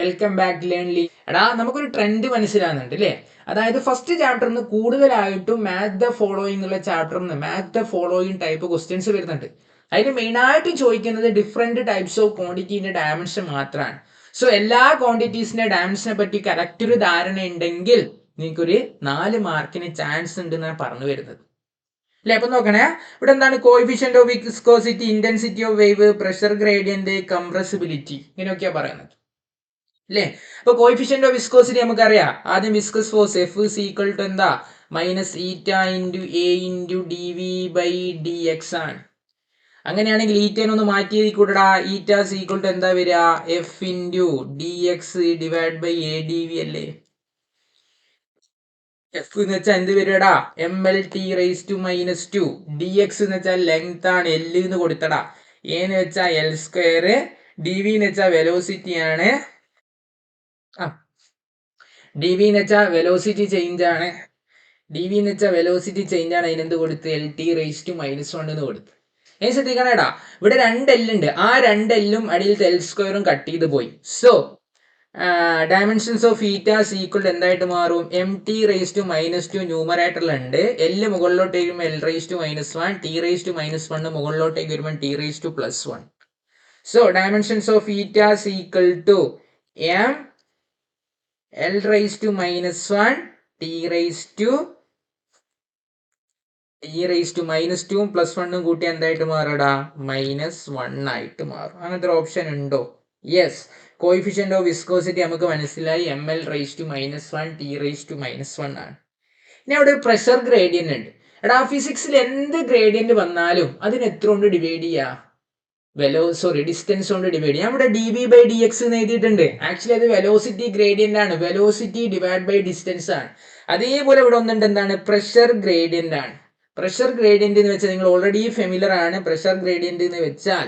Welcome back ലേൺലി. എടാ നമുക്കൊരു trend മനസ്സിലാകുന്നുണ്ട് അല്ലേ? അതായത് ഫസ്റ്റ് ചാപ്റ്ററിൽ നിന്ന് കൂടുതലായിട്ടും മാത്ത് ദ ഫോളോയിങ് എന്നുള്ള ചാപ്റ്ററിൽ നിന്ന് math the following type questions വരുന്നുണ്ട്. അതിന് മെയിനായിട്ട് ചോദിക്കുന്നത് ഡിഫറെന്റ് ടൈപ്സ് ഓഫ് ക്വാണ്ടിറ്റീന്റെ ഡയമെൻഷൻ മാത്രമാണ്. സോ എല്ലാ ക്വാണ്ടിറ്റീസിന്റെ ഡയമെൻഷനെ പറ്റി കറക്റ്റ് ഒരു ധാരണ ഉണ്ടെങ്കിൽ നിങ്ങൾക്കൊരു 4 മാർക്കിന് ചാൻസ് ഉണ്ട് എന്നാണ് പറഞ്ഞു വരുന്നത് അല്ലെ? അപ്പൊ നോക്കണേ, ഇവിടെ എന്താണ് coefficient of viscosity, intensity of wave, pressure gradient, compressibility, ഇങ്ങനെയൊക്കെയാ പറയുന്നത് അല്ലേ? അപ്പൊ കോഎഫിഷ്യന്റ് ഓഫ് വിസ്കോസിറ്റി നമുക്കറിയാം. ആദ്യം viscous force F is equal to എന്താ? Minus eta into A into D V by D X ആണ്. അങ്ങനെയാണെങ്കിൽ ഈറ്റേനെ ഒന്ന് മാറ്റി എഴുതിക്കൂടടാ. ഈറ്റ ഇസ് ഈക്വൽ ടു എന്താ വരിക? F into D X divide by A D V അല്ലേ? എഫ് എന്ന് വെച്ചാൽ എന്ത് വരുടാ? M L T raise to minus 2. D X എന്ന് വെച്ചാൽ ലെങ്ത് ആണ്, എൽ എന്ന് കൊടുത്തടാ. എ എന്ന് വെച്ചാൽ എൽ സ്ക്വയർ, ഡി വി എന്ന് വെച്ചാൽ വെലോസിറ്റി ആണ്. ഡി വി എന്ന് വെച്ചാൽ വെലോസിറ്റി ചേഞ്ച് ആണ്. ഡി വി എന്ന് വെച്ചാൽ വെലോസിറ്റി ചേഞ്ച് ആണ്. അതിനെന്ത് കൊടുത്ത്? L T raise to minus 1 എന്ന് കൊടുത്ത്. ഏ ശ്രദ്ധിക്കണേടാ, ഇവിടെ 2 എൽ ഉണ്ട്. ആ 2 എല്ലും അടിയിലത്തെ എൽ സ്ക്വയറും കട്ട് ചെയ്ത് പോയി. So dimensions of eta equal എന്തായിട്ട് മാറും? M T raise to minus 2 ന്യൂമറേറ്ററിലുണ്ട്. എല്ല് മുകളിലോട്ടേക്ക് വരുമ്പോൾ L raise to minus 1, T raise to minus 1 മുകളിലോട്ടേക്ക് വരുമ്പോൾ T raise to plus 1. So dimensions of eta equal to M L raise to minus 1 T raise to minus 2 plus 1 കൂട്ടി എന്തായിട്ട് മാറടാ? Minus 1 ആയിട്ട് മാറും. അങ്ങനത്തെ ഒരു ഓപ്ഷൻ ഉണ്ടോ? യെസ്. കോയിഫിഷ്യന്റ് ഓഫ് വിസ്കോസിറ്റി നമുക്ക് മനസ്സിലായി. M L raise to minus 1 T raise to minus 1 ആണ്. ഇനി അവിടെ ഒരു പ്രഷർ ഗ്രേഡിയന്റ് ഉണ്ട്. എടാ ഫിസിക്സിൽ എന്ത് ഗ്രേഡിയന്റ് വന്നാലും അതിന് എത്ര കൊണ്ട് ഡിവൈഡ് ചെയ്യാ? ഡിസ്റ്റൻസ് കൊണ്ട് ഡിവൈഡ് ചെയ്യാം. ഇവിടെ D V by D X എന്ന് എഴുതിയിട്ടുണ്ട്. ആക്ച്വലി അത് വെലോസിറ്റി ഗ്രേഡിയന്റ് ആണ്. വെലോസിറ്റി ഡിവൈഡ് ബൈ ഡിസ്റ്റൻസ് ആണ്. അതേപോലെ ഇവിടെ ഒന്നുണ്ട്, എന്താണ്? പ്രഷർ ഗ്രേഡിയന്റ് ആണ്. പ്രഷർ ഗ്രേഡിയന്റ് എന്ന് വെച്ചാൽ നിങ്ങൾ ഓൾറെഡി ഫെമിലർ ആണ്. പ്രഷർ ഗ്രേഡിയന്റ് എന്ന് വെച്ചാൽ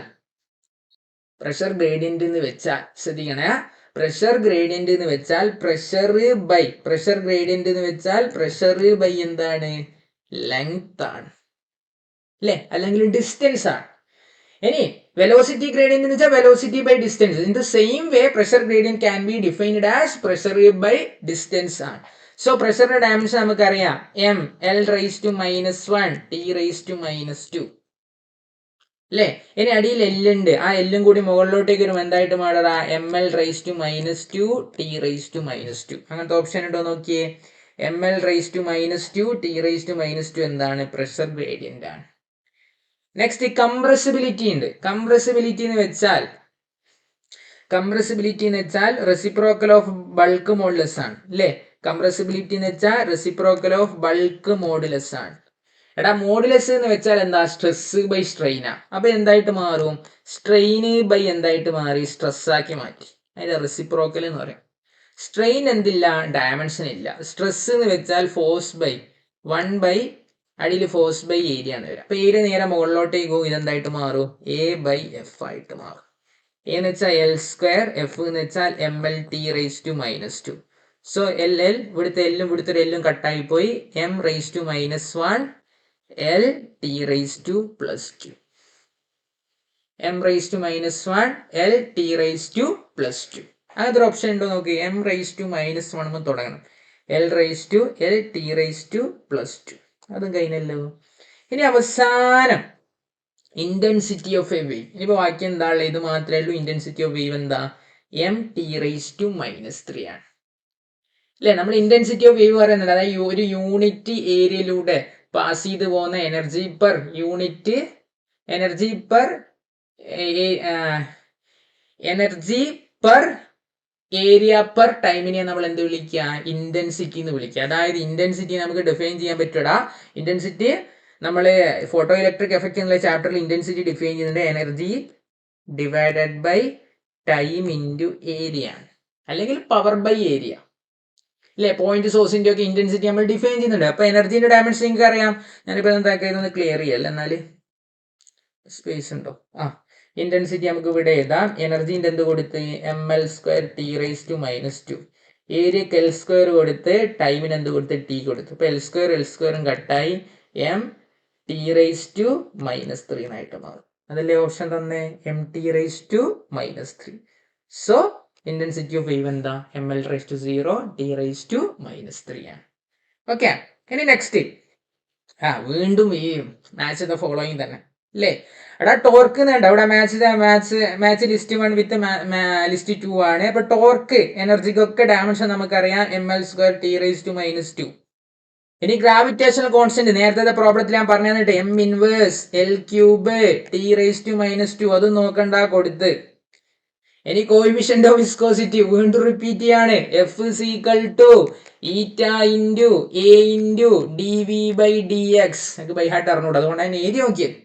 ശ്രദ്ധിക്കണേ, പ്രഷർ ഗ്രേഡിയന്റ് എന്ന് വെച്ചാൽ പ്രഷർ ബൈ എന്താണ്? ലെങ്ത് ആണ് അല്ലെ? അല്ലെങ്കിൽ ഡിസ്റ്റൻസ് ആണ്. ഇനി വെലോസിറ്റി ഗ്രേഡിയന്റ് എന്ന് വെച്ചാൽ velocity by distance. In the same way pressure gradient can be defined as pressure by distance ആണ്. സോ പ്രഷറിന്റെ ഡയമെൻഷൻ നമുക്കറിയാം. M L raise to minus 1 T raise to minus 2 അല്ലേ? ഇനി അടിയിൽ എല്ലുണ്ട്. ആ എല്ലും കൂടി മുകളിലോട്ടേക്ക് വരുമ്പോൾ എന്തായിട്ട് മാറടാ? M L raise to minus 2 T raise to minus 2. അങ്ങനത്തെ ഓപ്ഷൻ ഉണ്ടോ നോക്കിയേ. M L raise to minus 2 T raise to minus 2 എന്താണ്? പ്രഷർ ഗ്രേഡിയന്റ് ആണ്. നെക്സ്റ്റ് കംപ്രസിബിലിറ്റി ഉണ്ട്. കംപ്രസിബിലിറ്റി എന്ന് വെച്ചാൽ റെസിപ്രോക്കൽ ഓഫ് ബൾക്ക് മോഡുലസ് ആണ് അല്ലേ? കംപ്രസിബിലിറ്റി എന്ന് വെച്ചാൽ റെസിപ്രോക്കൽ ഓഫ് ബൾക്ക് മോഡുലസ് ആണ്. എടാ മോഡുലസ് എന്ന് വെച്ചാൽ എന്താ? സ്ട്രെസ് ബൈ സ്ട്രെയിനാ. അപ്പൊ എന്തായിട്ട് മാറും? സ്ട്രെയിന് ബൈ എന്തായിട്ട് മാറി? സ്ട്രെസ് ആക്കി മാറ്റി. അതിന്റെ റെസിപ്രോക്കൽ എന്ന് പറയും. സ്ട്രെയിൻ എന്തില്ല? ഡയമെൻഷൻ ഇല്ല. സ്ട്രെസ് എന്ന് വെച്ചാൽ ഫോഴ്സ് ബൈ 1 ബൈ അടിയിൽ ഫോഴ്സ് ബൈ ഏരിയ ആണ് വരിക. അപ്പൊ ഏരിയ നേരെ മുകളിലോട്ടേക്ക് പോകും. ഇതെന്തായിട്ട് മാറും? എ ബൈ എഫ് ആയിട്ട് മാറും. എ എന്ന് വെച്ചാൽ എൽ സ്ക്വയർ, എഫ് എന്ന് വെച്ചാൽ M L T raise to minus 2. So L ഇവിടുത്തെ എല്ലും ഇവിടുത്തെ എല്ലും കട്ടായി പോയി. M raise to minus 1 L T raise to plus 2. M raise to minus 1 L T raise to plus 2. അങ്ങനത്തെ ഒരു ഓപ്ഷൻ ഉണ്ടോ നോക്കി. എം റൈസ് ടു മൈനസ് 1 തുടങ്ങണം. L raise to L T raise to plus 2. അതും കഴിഞ്ഞല്ലോ. ഇനി അവസാനം intensity of A wave. ഇനിയിപ്പോ വാക്യം എന്താ ഉള്ളത്? ഇത് മാത്രമേ ഉള്ളൂ. ഇന്റൻസിറ്റി ഓഫ് വേവ് എന്താ? M T raise to minus 3 ആണ് അല്ലെ? നമ്മൾ ഇന്റൻസിറ്റി ഓഫ് വേവ് പറയുന്നത് അതായത് ഒരു യൂണിറ്റ് ഏരിയയിലൂടെ പാസ് ചെയ്ത് പോകുന്ന എനർജി പെർ ഏരിയ പെർ ടൈമിനെ നമ്മൾ എന്ത് വിളിക്കുക? ഇന്റൻസിറ്റി എന്ന് വിളിക്കുക. അതായത് ഇന്റൻസിറ്റി നമുക്ക് ഡിഫൈൻ ചെയ്യാൻ പറ്റൂടാ. ഇന്റൻസിറ്റി നമ്മൾ ഫോട്ടോ ഇലക്ട്രിക് എഫക്റ്റ് എന്നുള്ള ചാപ്റ്ററിൽ ഇന്റൻസിറ്റി ഡിഫൈൻ ചെയ്യുന്നത് energy divided by time into area ആണ്, അല്ലെങ്കിൽ പവർ ബൈ ഏരിയ അല്ലെ? പോയിന്റ് സോഴ്സിന്റെ ഒക്കെ ഇന്റൻസിറ്റി നമ്മൾ ഡിഫൈൻ ചെയ്യുന്നുണ്ട്. അപ്പൊ എനർജിന്റെ ഡയമെൻഷൻ നിങ്ങൾക്ക് അറിയാം. ഞാനിപ്പോ എന്താക്കിയതൊന്ന് ക്ലിയർ ചെയ്യല്ല. എന്നാല് സ്പേസ് ഉണ്ടോ? ഇന്റൻസിറ്റി നമുക്ക് ഇവിടെ എഴുതാം. എനർജിന്റെ എന്ത് കൊടുത്ത്? M L square T raise to minus 2. ഏരിയക്ക് എൽ സ്ക്വയർ കൊടുത്ത് ടൈമിന് എന്ത് കൊടുത്ത്? ടി കൊടുത്തു. അപ്പൊ എൽ സ്ക്വയറും കട്ടായി M T raise to minus 3 ആയിട്ട് മാറും. അതല്ലേ ഓപ്ഷൻ തന്നെ? M T raise to minus 3. So intensity of wave എന്താ ml/0 t⁻³ ആണ്. ഓക്കെ, ഇനി നെക്സ്റ്റ് വീണ്ടും ഈ മാച്ച് ദ ഫോളോയിങ് തന്നെ അല്ലേ. എടാ ടോർക്ക് ഉണ്ട് അവിടെ മാച്ച് ലിസ്റ്റ് 1 വിത്ത് ലിസ്റ്റ് 2 ആണ്. അപ്പൊ ടോർക്ക് എനർജിക്കൊക്കെ ഡയമെൻഷൻ നമുക്കറിയാം ml² t⁻². ഇനി ഗ്രാവിറ്റേഷണൽ കോൺസ്റ്റന്റ് നേരത്തെ പ്രോബ്ലത്തിൽ ഞാൻ പറഞ്ഞു തന്നിട്ട് m−L³ t⁻². അതും നോക്കണ്ട കൊടുത്ത്. ഇനി കോയിഫിഷ്യന്റ് ഓഫ് വിസ്കോസിറ്റി വീണ്ടും റിപ്പീറ്റ് ചെയ്യാണ്. F is equal to eta into A into dV/dx. എനിക്ക് ബൈ ഹാർട്ട് അറിഞ്ഞൂടാ, അതുകൊണ്ട് തന്നെ എഴുതി നോക്കിയത്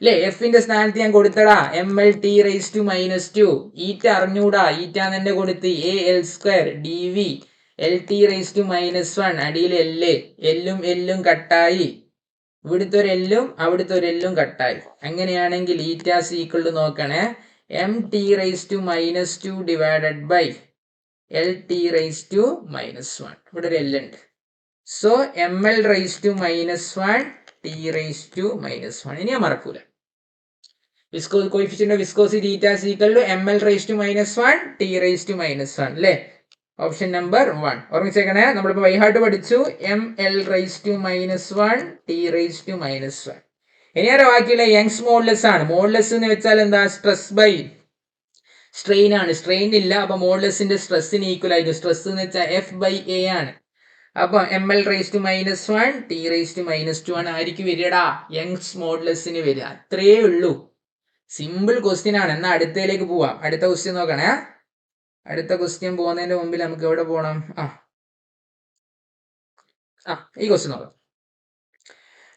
അല്ലേ. എഫിന്റെ സ്ഥാനത്ത് ഞാൻ കൊടുത്തടാ ml/t⁻². ഈറ്റ അറിഞ്ഞൂടാ, ഈറ്റ തന്നെ കൊടുത്ത് AL² dV LT⁻⁻1. അടിയിൽ എല്ലും കട്ടായി, ഇവിടുത്തെ ഒരു എല്ലും അവിടുത്തെ ഒരു എല്ലും കട്ടായി. അങ്ങനെയാണെങ്കിൽ ഈറ്റ ഈക്വൽ ടു നോക്കണേ mT⁻² ഡിവൈഡഡ് ബൈ LT⁻⁻1. ഇവിടെ ഒരു എൽ ഉണ്ട്. So ml⁻⁻1 t⁻⁻1. ഇനി ഞാൻ മറക്കൂല. കോയിഫിഷ്യന്റ് ഓഫ് വിസ്കോസിറ്റി ഈറ്റ ഈക്വൽ ടു ml⁻⁻1 t⁻⁻1 അല്ലേ. Option number 1 ഓർമ്മിച്ചേക്കണേ. നമ്മളിപ്പോ വൈഹാർട്ട് പഠിച്ചു ml⁻⁻1 t⁻⁻1. ഇനി ആരോ ബാക്കിയുള്ള യങ്സ് മോഡുലസ് ആണ്. മോഡുലസ് എന്ന് വെച്ചാൽ എന്താ സ്ട്രെസ് ബൈ സ്ട്രെയിൻ ആണ്. സ്ട്രെയിൻ ഇല്ല, അപ്പൊ മോഡുലസിന്റെ സ്ട്രെസ്സിന് ഈക്വൽ ആയിരിക്കും. സ്ട്രെസ് എന്ന് വെച്ചാൽ F/A ആണ്. അപ്പൊ ml⁻⁻1 t⁻⁻2 ആണ് ആയിരിക്കും വരികടാ യങ്സ് മോഡുലസിന് വരിക. അത്രേ ഉള്ളൂ. സിമ്പിൾ ക്വസ്റ്റ്യൻ ആണ്. എന്നാൽ അടുത്തതിലേക്ക് പോവാം. അടുത്ത ക്വസ്റ്റ്യൻ നോക്കണേ. അടുത്ത ക്വസ്റ്റ്യൻ പോകുന്നതിന്റെ മുമ്പിൽ നമുക്ക് എവിടെ പോകണം? ഈ ക്വസ്റ്റ്യൻ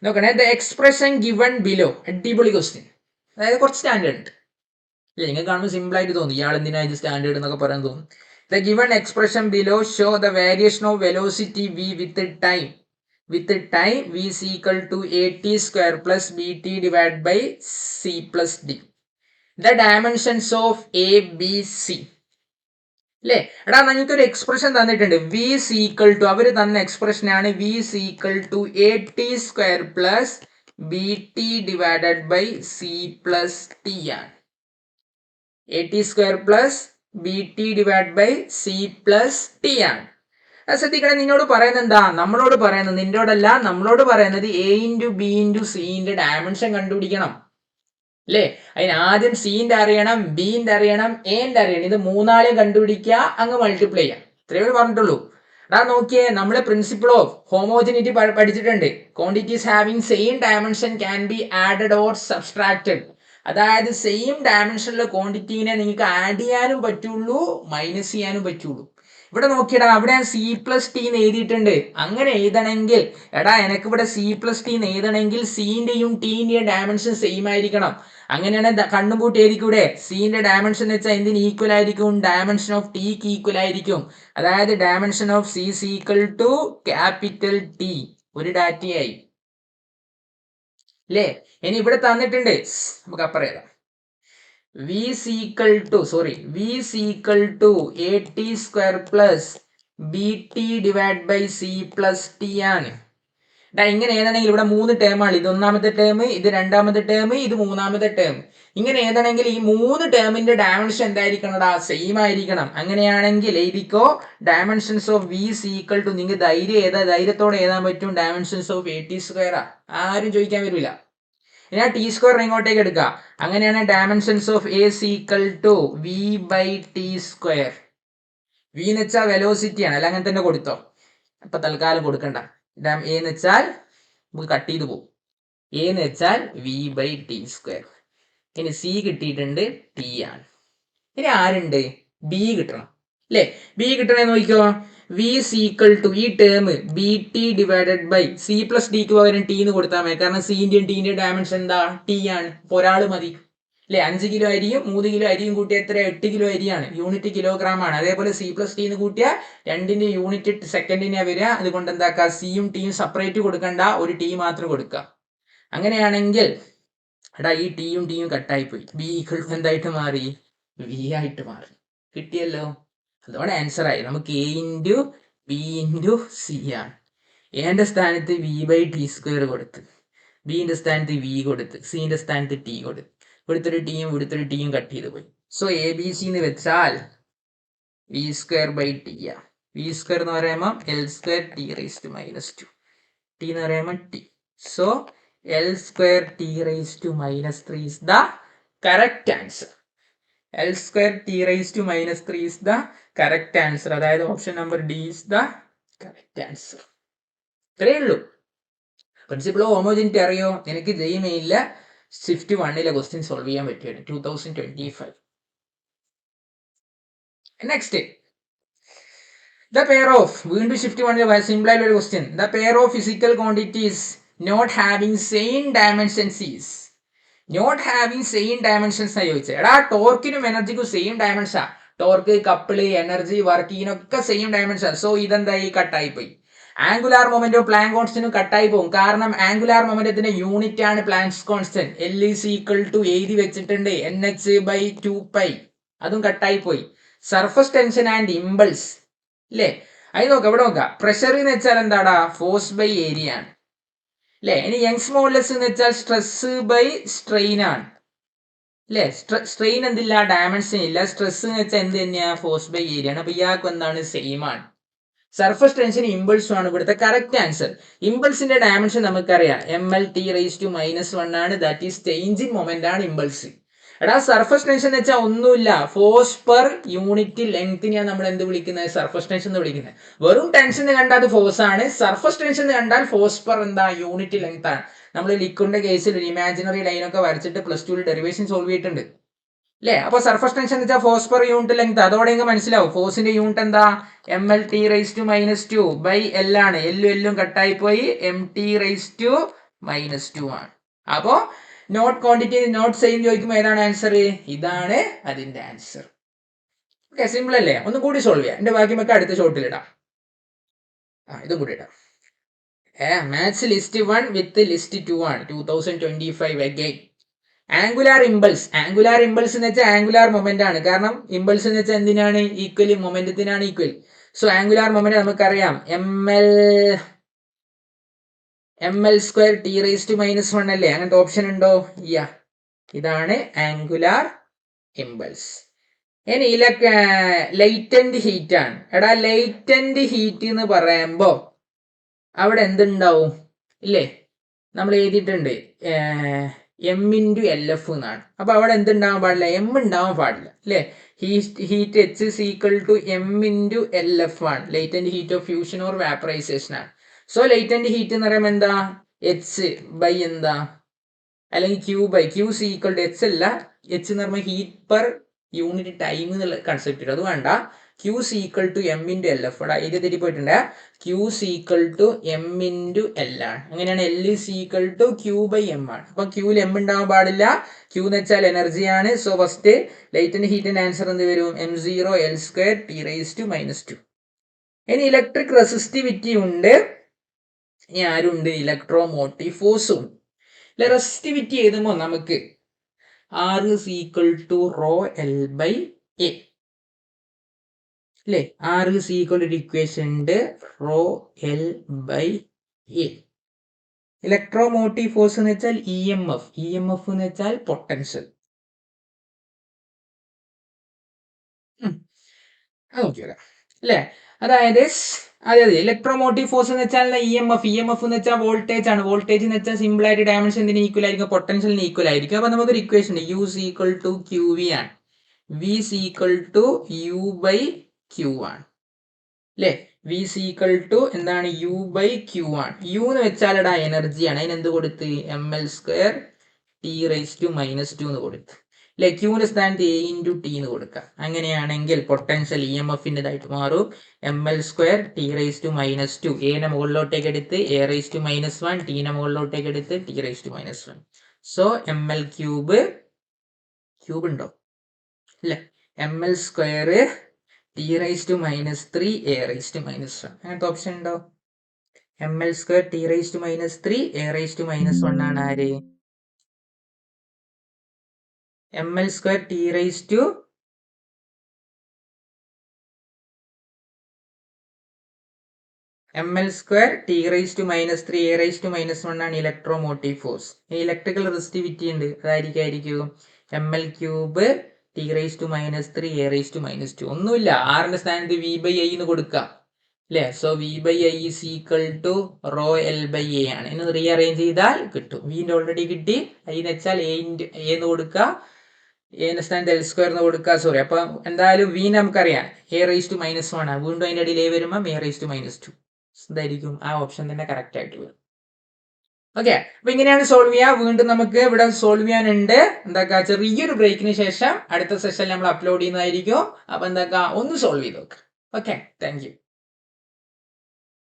നോക്കണേ. The expression given below. അടിപൊളി ക്വസ്റ്റ്യൻ. അതായത് കുറച്ച് സ്റ്റാൻഡേർഡ് ഉണ്ട് അല്ലേ. നിങ്ങൾ കാണുമ്പോൾ സിമ്പിൾ ആയിട്ട് തോന്നി ഇയാൾ എന്തിനാ ഇത് സ്റ്റാൻഡേർഡ് എന്നൊക്കെ പറയാൻ തോന്നും. The given expression below show the variation of velocity v with time v is equal to at² plus bt divided by c plus d. The dimensions of a, b, c അല്ലേ. എടാ നിങ്ങൾക്ക് ഒരു expression തന്നിട്ടുണ്ട്. v is equal to അവർ തന്ന expression ആണ് v is equal to at² plus bt divided by c plus t ആണ്. at² plus bt divided by c plus t ആണ്. ശ്രദ്ധിക്കണം, നിന്നോട് പറയുന്നത് എന്താ? നമ്മളോട് പറയുന്നത്, നിന്നോടല്ല നമ്മളോട് പറയുന്നത് a into b into c ന്റെ ഡയമെൻഷൻ കണ്ടുപിടിക്കണം അല്ലേ. അതിന് ആദ്യം സിന്റെ അറിയണം, ബിന്റെ അറിയണം, എന്റെ അറിയണം. ഇത് മൂന്നാളെയും കണ്ടുപിടിക്കുക, അങ്ങ് മൾട്ടിപ്ലൈ ചെയ്യാം. ഇത്രയേ പറഞ്ഞിട്ടുള്ളൂ. എടാ നോക്കിയേ, നമ്മള് പ്രിൻസിപ്പിൾ ഓഫ് ഹോമോജനിറ്റി പഠിച്ചിട്ടുണ്ട്. Quantities having same dimension can be added or subtracted. അതായത് സെയിം ഡയമെൻഷനിലെ ക്വാണ്ടിറ്റീനെ നിങ്ങൾക്ക് ആഡ് ചെയ്യാനും പറ്റുള്ളൂ, മൈനസ് ചെയ്യാനും പറ്റുള്ളൂ. ഇവിടെ നോക്കിയടാ, അവിടെ ഞാൻ c plus t എന്ന് എഴുതിയിട്ടുണ്ട്. അങ്ങനെ എഴുതണമെങ്കിൽ എടാ എനിക്ക് ഇവിടെ c plus t എന്ന് എഴുതണമെങ്കിൽ സിന്റെയും ടിന്റെയും ഡയമെൻഷൻ സെയിം ആയിരിക്കണം. അങ്ങനെയാണ് കണ്ണും കൂട്ടി എഴുതിക്കൂടെ. സിന്റെ ഡയമെൻഷൻ എന്ന് വെച്ചാൽ എന്തിന് ഈക്വൽ ആയിരിക്കും? ഡയമെൻഷൻ ഓഫ് ടിക്ക് ഈക്വൽ ആയിരിക്കും. അതായത് dimension of c is equal to capital T. ഒരു ഡാറ്റയായി അല്ലേ. ഇനി ഇവിടെ തന്നിട്ടുണ്ട്, നമുക്ക് അപ്പുറം എഴുതാം. v is equal to at² plus bt divided by c plus t ആണ്. ഇങ്ങനെ ഏതാണെങ്കിൽ ഇവിടെ 3 ടേമാണ്. ഇത് ഒന്നാമത്തെ ടേം, ഇത് രണ്ടാമത്തെ ടേം, ഇത് മൂന്നാമത്തെ ടേം. ഇങ്ങനെ ഏതാണെങ്കിൽ ഈ 3 ടേമിന്റെ ഡയമെൻഷൻ എന്തായിരിക്കണടാ? സെയിം ആയിരിക്കണം. അങ്ങനെയാണെങ്കിൽ എഴുതിക്കോ, dimensions of v is equal to, നിങ്ങൾക്ക് ധൈര്യത്തോടെ എഴുതാൻ പറ്റും, ഡയമെൻഷൻസ് ഓഫ് at². ആരും ചോദിക്കാൻ വരില്ല. ഞാൻ t² ഇങ്ങോട്ടേക്ക് എടുക്കുക. അങ്ങനെയാണ് dimensions of a is equal to v/t². v എന്ന് വെച്ചാൽ വെലോസിറ്റി ആണ്, അല്ല അങ്ങനെ തന്നെ കൊടുത്തോ. അപ്പൊ തൽക്കാലം കൊടുക്കണ്ട. a എന്ന് വെച്ചാൽ നമുക്ക് കട്ട് ചെയ്ത് പോകും. a എന്ന് വെച്ചാൽ v/t². ഇനി c കിട്ടിയിട്ടുണ്ട്, t ആണ്. ഇനി ആരുണ്ട്? b കിട്ടണം അല്ലേ. b കിട്ടണമെന്ന് നോക്കിക്കോ. v is equal to ഈ term bt divided by c plus d ക്ക് പകരം t എന്ന് കൊടുത്താൽ മതി. കാരണം സിന്റെയും ടിന്റെയും ഡയമെൻഷൻ എന്താ? t ആണ്. ഇപ്പൊ ഒരാൾ മതി അല്ലെ. 5 കിലോ അരിയും 3 കിലോ അരിയും കൂട്ടിയ എത്ര? 8 കിലോ അരിയാണ്. യൂണിറ്റ് കിലോഗ്രാം ആണ്. അതേപോലെ c plus t എന്ന് കൂട്ടിയാൽ രണ്ടിന്റെ യൂണിറ്റ് സെക്കൻഡിനാ വരിക. അതുകൊണ്ട് എന്താക്കുക, സിയും ടിയും സെപ്പറേറ്റ് കൊടുക്കണ്ട, ഒരു ടി മാത്രം കൊടുക്കുക. അങ്ങനെയാണെങ്കിൽ എടാ ഈ ടിയും കട്ടായി പോയി. b ഈക്വൽ എന്തായിട്ട് മാറി? v ആയിട്ട് മാറി. കിട്ടിയല്ലോ. അതോടെ ആൻസർ ആയി. നമുക്ക് a into b into c ആണ്. എന്റെ സ്ഥാനത്ത് v/t² കൊടുത്ത്, ബിന്റെ സ്ഥാനത്ത് v കൊടുത്ത്, സിന്റെ സ്ഥാനത്ത് t കൊടുത്ത്, ഇവിടുത്തെ ഒരു ടിയും കട്ട് ചെയ്ത് പോയി. സോ ABC എന്ന് വെച്ചാൽ വി സ്ക്വയർ ബൈ ടി ആ. വി സ്ക്വയർ എന്ന് പറയുമ്പോൾ L square T raise to -2 T എന്ന് പറയുമ്പോൾ T. So L square T raise to -3 is the correct answer. L square T raise to -3 is the correct answer. അതായത് option number D is the correct answer. ഇത്രയേ ഉള്ളൂ. Principle of homogeneity അറിയോ? എനിക്ക് ജെഇമെയിലിലെ shift 1 question solve ചെയ്യാൻ പറ്റിയാണ് 2025. Next, the pair of, വീണ്ടും shift 1 simple ആയിട്ടുള്ള ഒരു question. The pair of physical quantities not having same dimensions is. Not having same dimensions ആയി ചോദിച്ചത്. എടാ ടോർക്കിനും എനർജിക്കും സെയിം ഡയമെൻഷനാ. ടോർക്ക്, കപ്പിള്, എനർജി, വർക്ക്, ഇതിനൊക്കെ സെയിം ഡയമെൻഷൻ. സോ ഇതെന്തായി? കട്ടായി പോയി. ആംഗുലാർ മൊമെന്റോ പ്ലാങ്ക് കോൺസ്റ്റന്റും കട്ടായി പോകും. കാരണം ആംഗുലാർ മൊമെന്റത്തിന്റെ യൂണിറ്റ് ആണ് Planck's constant. L is equal to എഴുതി വെച്ചിട്ടുണ്ട് NH/2π. അതും കട്ടായി പോയി. സർഫസ് ടെൻഷൻ ആൻഡ് ഇമ്പൾസ് അല്ലേ? അത് നോക്കാം, ഇവിടെ നോക്കാം. പ്രഷർ എന്ന് വെച്ചാൽ എന്താടാ? ഫോഴ്സ് ബൈ ഏരിയ ആണ് അല്ലേ? ഇനി യങ്സ് മോഡുലസ് എന്ന് വെച്ചാൽ സ്ട്രെസ് ബൈ സ്ട്രെയിൻ ആണ് അല്ലേ? സ്ട്രെയിൻ എന്തില്ല? ഡയമെൻഷൻ ഇല്ല. സ്ട്രെസ് എന്ന് വെച്ചാൽ എന്ത് തന്നെയാ? ഫോഴ്സ് ബൈ ഏരിയ ആണ്. അപ്പൊ ഇയാൾക്ക് എന്താണ്? സെയിം ആണ്. സർഫസ് ടെൻഷൻ ഇമ്പൾസും ആണ് ഇവിടുത്തെ കറക്റ്റ് ആൻസർ. ഇമ്പൾസിന്റെ ഡയമെൻഷൻ നമുക്കറിയാം, ML(T)⁻1 ആണ്. That is change in moment ആണ് ഇമ്പൾസ്. എടാ സർഫസ് ടെൻഷൻ എന്ന് വെച്ചാൽ ഒന്നുമില്ല, ഫോഴ്സ് പെർ യൂണിറ്റ് ലെങ്തിനെയാണ് നമ്മൾ എന്ത് വിളിക്കുന്നത്? സർഫസ് ടെൻഷൻ എന്ന് വിളിക്കുന്നത്. വെറും ടെൻഷൻ കണ്ടാൽ അത് ഫോഴ്സ് ആണ്. സർഫസ് ടെൻഷൻ കണ്ടാൽ ഫോഴ്സ് പെർ എന്താ? യൂണിറ്റ് ലെങ്ത് ആണ്. നമ്മൾ ലിക്വിഡിന്റെ കേസിൽ ഒരു ഇമാജിനറി ലൈൻ ഒക്കെ വരച്ചിട്ട് +2 ഡെറിവേഷൻ സോൾവ് ചെയ്തിട്ടുണ്ട് അല്ലേ? അപ്പൊ സർഫസ് ടെൻഷൻ എന്ന് വെച്ചാൽ ഫോഴ്സ് പെർ യൂണിറ്റ് ലെങ്ത്. അതോടെ നിങ്ങൾക്ക് മനസ്സിലാവും ഫോഴ്സിന്റെ യൂണിറ്റ് എന്താ? ML(T)⁻2 ബൈ L ആണ്. എല്ലും കട്ടായി പോയി MT(T)⁻2 ആണ്. അപ്പോ നോട്ട് ക്വാണ്ടിറ്റി നോട്ട് സെയിം ചോദിക്കുമ്പോൾ ഏതാണ് ആൻസർ? ഇതാണ് അതിന്റെ ആൻസർ. ഓക്കെ, സിമ്പിൾ അല്ലേ? ഒന്നും കൂടി സോൾവ് ചെയ്യാം. എന്റെ ബാക്കി നമുക്ക് അടുത്ത ഷോട്ടിൽ ഇടാം. ഇതും കൂടി ഇടാം. മാത്സ് ലിസ്റ്റ് 1 വിത്ത് ലിസ്റ്റ് 2 ആണ് 2025 again. Angular impulse. Angular impulse എന്ന് വെച്ചാൽ ആംഗുലാർ മൊമെന്റ് ആണ്. കാരണം ഇമ്പൾസ് എന്ന് വെച്ചാൽ എന്തിനാണ്? ഈക്വൽ, മൊമെന്റത്തിനാണ് ഈക്വൽ. സോ ആംഗുലാർ മൊമെന്റ് നമുക്കറിയാം ML² T⁻1 അല്ലേ? അങ്ങനത്തെ ഓപ്ഷൻ ഉണ്ടോ? യാ, ഇതാണ് ആംഗുലാർ ഇമ്പൾസ്. ഇനി ലൈറ്റന്റ് ഹീറ്റ് ആണ്. എടാ ലൈറ്റന്റ് ഹീറ്റ് എന്ന് പറയുമ്പോ അവിടെ എന്തുണ്ടാവും ഇല്ലേ? നമ്മൾ എഴുതിയിട്ടുണ്ട് M×LF എന്നാണ്. അപ്പൊ അവിടെ എന്തുണ്ടാവാൻ പാടില്ല? M ഉണ്ടാവാൻ പാടില്ല അല്ലേ? Heat H is equal to M×LF ആണ്. ലൈറ്റന്റ് ഹീറ്റ് ഓഫ് ഫ്യൂഷൻ ഓർ വാപ്പറൈസേഷൻ ആണ്. സോ ലൈറ്റന്റ് ഹീറ്റ് എന്ന് പറയുമ്പോൾ എന്താ? H ബൈ എന്താ? അല്ലെങ്കിൽ Q ബൈ Q is equal to H അല്ല, H എന്ന് പറയുമ്പോൾ ഹീറ്റ് പെർ യൂണിറ്റ് ടൈം എന്നുള്ള കൺസെപ്റ്റ്. അത് വേണ്ട. Q is equal to M×LF. ഇത് തെറ്റിപ്പോയിട്ടുണ്ട്. Q is equal to M×L ആണ്. അങ്ങനെയാണ് L is equal to Q by M ആണ്. അപ്പൊ Qയിൽ M ഉണ്ടാവാൻ പാടില്ല. Q എന്ന് വെച്ചാൽ എനർജി ആണ്. സോ ഫസ്റ്റ് ലൈറ്റന്റ് ഹീറ്റിന്റെ ആൻസർ എന്ത് വരും? M0L² T⁻². ഇനി ഇലക്ട്രിക് റെസിസ്റ്റിവിറ്റി ഉണ്ട്. ഇനി ആരുണ്ട്? ഇലക്ട്രോമോട്ടീവ് ഫോഴ്സും ഉണ്ട്. റെസിസ്റ്റിവിറ്റി എഴുതുമ്പോൾ നമുക്ക് R is equal to ρL/A അല്ലേ? R is equal to equation ഉണ്ട് ρL/A. ഇലക്ട്രോമോട്ടീവ് ഫോഴ്സ് എന്ന് വെച്ചാൽ EMF എന്ന് വെച്ചാൽ പൊട്ടൻഷ്യൽ. അല്ലേ? അതായത് അതെ ഇലക്ട്രോമോട്ടീവ് ഫോഴ്സ് എന്ന് വെച്ചാൽ EMF എന്ന് വെച്ചാൽ വോൾട്ടേജ് ആണ്. വോൾട്ടേജ് എന്ന് വെച്ചാൽ സിമ്പിൾ ആയിട്ട് ഡയമെൻഷൻ ഈക്വൽ ആയിരിക്കും, പൊട്ടൻഷ്യലിന് ഈക്വൽ ആയിരിക്കും. അപ്പൊ നമുക്കൊരു equation U is equal to QV ആണ്. V is equal to U/Q ആണ് അല്ലേ? V is equal to എന്താണ്? U/Q ആണ്. U എന്ന് വെച്ചാൽ ഇടാ എനർജി ആണ്. അതിന് എന്ത് കൊടുത്ത്? ML² T⁻² എന്ന് കൊടുത്ത് അല്ലെ? Qന്റെ സ്ഥാനത്ത് A×T എന്ന് കൊടുക്കാം. അങ്ങനെയാണെങ്കിൽ പൊട്ടൻഷ്യൽ EMFൻ്റെതായിട്ട് മാറും. ML² T⁻². എനെ മുകളിലോട്ടേക്ക് എടുത്ത് A⁻−1, ടീനെ മുകളിലോട്ടേക്ക് എടുത്ത് T⁻−1. സോ ML³ ഉണ്ടോ? അല്ലെ? ML² T⁻3 A⁻−1. അങ്ങനത്തെ ഓപ്ഷൻ ഉണ്ടോ? ML² T⁻3 A⁻−1 ആണ് ആര്? ML² T⁻3 A⁻−1 ആണ് ഇലക്ട്രോമോട്ടീവ് ഫോഴ്സ്. ഇലക്ട്രിക്കൽ റെസിസ്റ്റിവിറ്റി ഉണ്ട്. അതായിരിക്കും ML³ T raise to -3 A raise to -2 ഒന്നുമില്ല. ആറിന്റെ സ്ഥാനത്ത് വി ബൈ ഐ എന്ന് കൊടുക്കാം അല്ലേ. So V by I is equal to rho L by A ആണ്. ഇന്ന് റീഅറേഞ്ച് ചെയ്താൽ കിട്ടും. വിന്റെ ഓൾറെഡി കിട്ടി. ഐ എന്ന് വെച്ചാൽ എ എന്ന് കൊടുക്കുക, എന്റെ സ്ഥാനത്ത് എൽ സ്ക്വയർ എന്ന് കൊടുക്കുക. സോറി, അപ്പൊ എന്തായാലും വി നമുക്കറിയാം എ റേസ് ടു -1 ആണ്. വീണ്ടും അതിന്റെ ഇടയിൽ എ വരുമ്പോൾ എ റേസ് ടു -2 എന്തായിരിക്കും? ആ ഓപ്ഷൻ തന്നെ കറക്റ്റ് ആയിട്ട് വരും. ഓക്കെ, അപ്പൊ ഇങ്ങനെയാണ് സോൾവ് ചെയ്യുക. വീണ്ടും നമുക്ക് ഇവിടെ സോൾവ് ചെയ്യാനുണ്ട്. എന്താക്കാ, ചെറിയൊരു ബ്രേക്കിന് ശേഷം അടുത്ത സെഷനിൽ നമ്മൾ അപ്ലോഡ് ചെയ്യുന്നതായിരിക്കും. അപ്പൊ എന്താക്കാ, ഒന്ന് സോൾവ് ചെയ്ത് നോക്കുക. Okay, thank you.